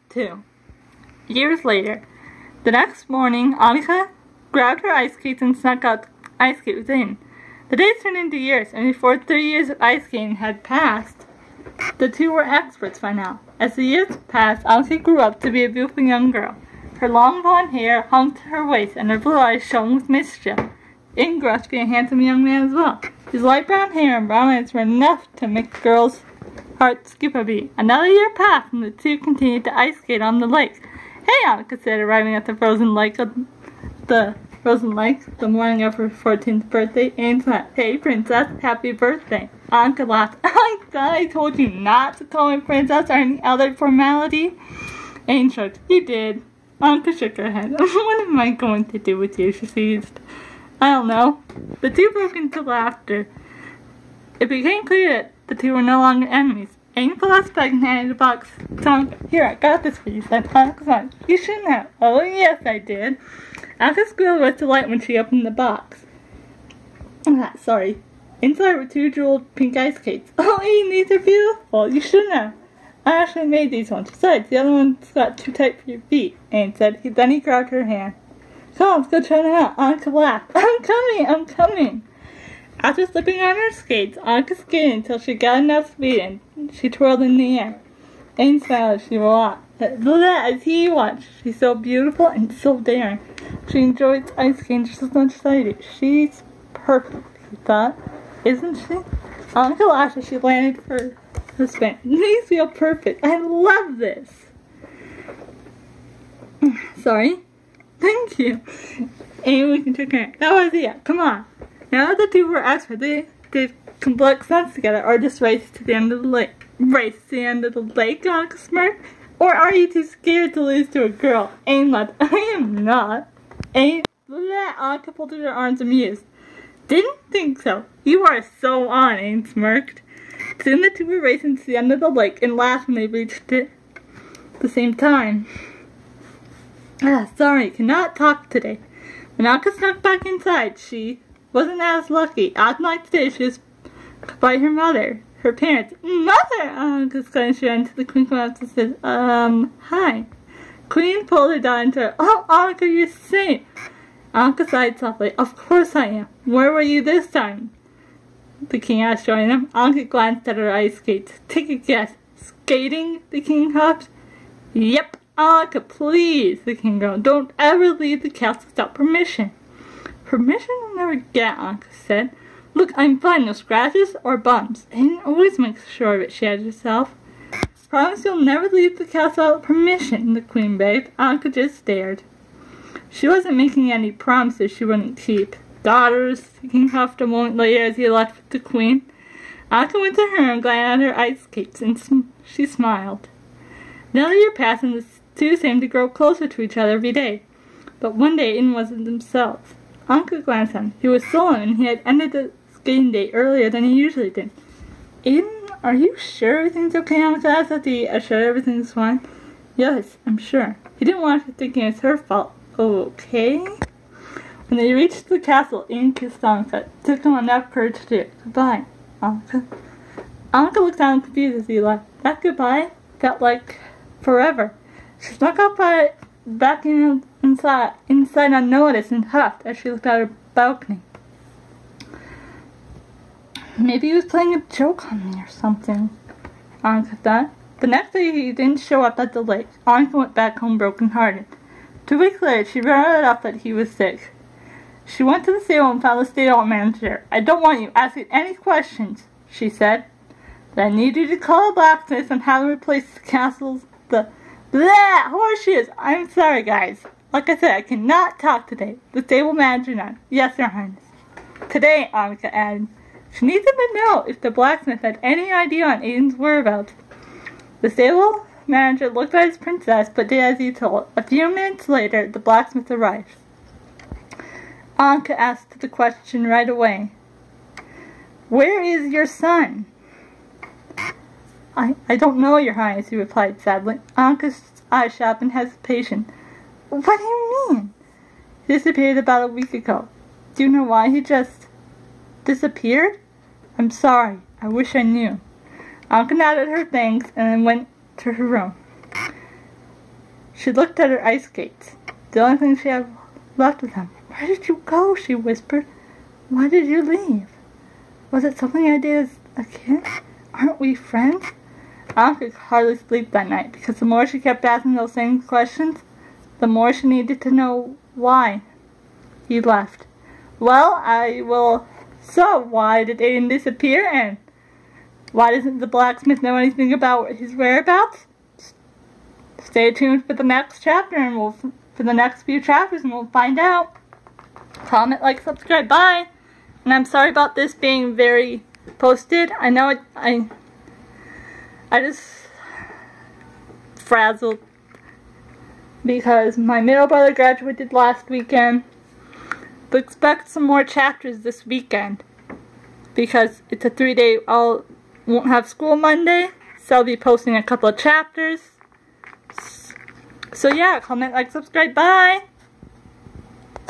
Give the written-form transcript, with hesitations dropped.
2. Years later. The next morning, Annika grabbed her ice skates and snuck out the ice skate within. The days turned into years, and before 3 years of ice skating had passed, the two were experts by now. As the years passed, Annika grew up to be a beautiful young girl. Her long blonde hair hung to her waist, and her blue eyes shone with mischief. Aiden grew up to be a handsome young man as well. His light brown hair and brown eyes were enough to make the girl's heart skip a beat. Another year passed, and the two continued to ice skate on the lake. "Hey," Annika said, arriving at the frozen lake the morning of her 14th birthday. Aiden said, "Hey, princess, happy birthday." Annika laughed. "I thought I told you not to call me princess or any other formality." Aiden shrugged. "You did." Annika shook her head. "What am I going to do with you?" she teased. "I don't know." The two broke into laughter. It became clear that the two were no longer enemies. Aiden pulled out his bag and handed the box to Annika. "Here, I got this for you," said Annika. "You shouldn't have." "Oh, yes, I did." Annika squealed with delight when she opened the box. Sorry. Inside were 2 jeweled pink ice skates. "Oh, Aiden, these are beautiful. You shouldn't have." "I actually made these ones. Besides, the other ones got too tight for your feet," Aiden said. Then he grabbed her hand. "Come on, let's go try them out." Annika laughed. I'm coming." After slipping on her skates, Annika skated until she got enough speed and she twirled in the air. Aiden smiled as she walked. As he watched, she's so beautiful and so daring. She enjoys ice skating just as much as I do. "She's perfect," he thought. "Isn't she?" Annika laughed as she landed for her spin. "These feel perfect. I love this." "Sorry." "Thank you." Aiden we can take care. "That was it. Come on." Now that the two were experts, they did complex stunts together, or just race to the end of the lake. "Race to the end of the lake?" Annika smirked. "Or are you too scared to lose to a girl?" Aiden laughed. "I am not." Annika folded her arms amused. "Didn't think so. You are so on," Aiden smirked. Soon the two were racing to the end of the lake and laughed when they reached it at the same time. Sorry, cannot talk today." When Annika snuck back inside, she wasn't as lucky. Like today, she was by her mother, her parents. "Mother!" Annika exclaimed. She ran to the Queen and said, "Hi." Queen pulled her down into her. "Oh, Annika, you're safe." Annika sighed softly. "Of course I am. Where were you this time?" the King asked, joining them. Annika glanced at her ice skates. "Take a guess." "Skating?" the King huffed. "Yep." "Annika, please," the King groaned. "Don't ever leave the castle without permission." "Permission I'll never get," Annika said. "Look, I'm fine. No scratches or bumps." Aiden always makes sure of it, she added herself. "Promise you'll never leave the castle without permission," the Queen begged. Annika just stared. She wasn't making any promises she wouldn't keep. "Daughters," the King huffed a moment later as he left with the Queen. Annika went to her and glanced at her ice skates, and she smiled. Another year passed, and the two seemed to grow closer to each other every day. But one day Aiden wasn't himself. Annika glanced at him. He was sullen, and he had ended the skating day earlier than he usually did. "Aiden, are you sure everything's okay?" Annika asked after he assured everything's fine. "Yes, I'm sure." He didn't want her thinking it's her fault. "Okay." When they reached the castle, Aiden kissed Annika. It took him enough courage to do it. "Goodbye, Annika." Annika looked down confused as he left. That goodbye felt like forever. She snuck up back inside unnoticed and huffed as she looked out her balcony. Maybe he was playing a joke on me or something, Annika thought. The next day he didn't show up at the lake. Annika went back home broken-hearted. 2 weeks later, she found out that he was sick. She went to the stable and found the stable manager. "I don't want you asking any questions," she said. "But I need you to call a blacksmith on how to replace the castle's horseshoes." "I'm sorry, guys. Like I said, I cannot talk today." The stable manager nodded. "Yes, Your Highness." "Today," Annika added. She needed to know if the blacksmith had any idea on Aiden's whereabouts. The stable manager looked at his princess, but did as he told. A few minutes later, the blacksmith arrived. Annika asked the question right away. "Where is your son?" I don't know, Your Highness," he replied sadly. Annika's eyes shot in hesitation. "What do you mean?" "He disappeared about a week ago." "Do you know why he just disappeared?" "I'm sorry. I wish I knew." Annika nodded her thanks and then went to her room. She looked at her ice skates, the only thing she had left of them. "Where did you go?" she whispered. "Why did you leave? Was it something I did as a kid? Aren't we friends?" Annika could hardly sleep that night, because the more she kept asking those same questions, the more she needed to know why he left. So why did Aiden disappear, and why doesn't the blacksmith know anything about his whereabouts? Stay tuned for the next chapter, and for the next few chapters, and we'll find out. Comment, like, subscribe, bye! And I'm sorry about this being very posted. I know I just frazzled because my middle brother graduated last weekend. But expect some more chapters this weekend because it's a 3-day. I won't have school Monday, so I'll be posting a couple of chapters. So yeah, comment, like, subscribe, bye!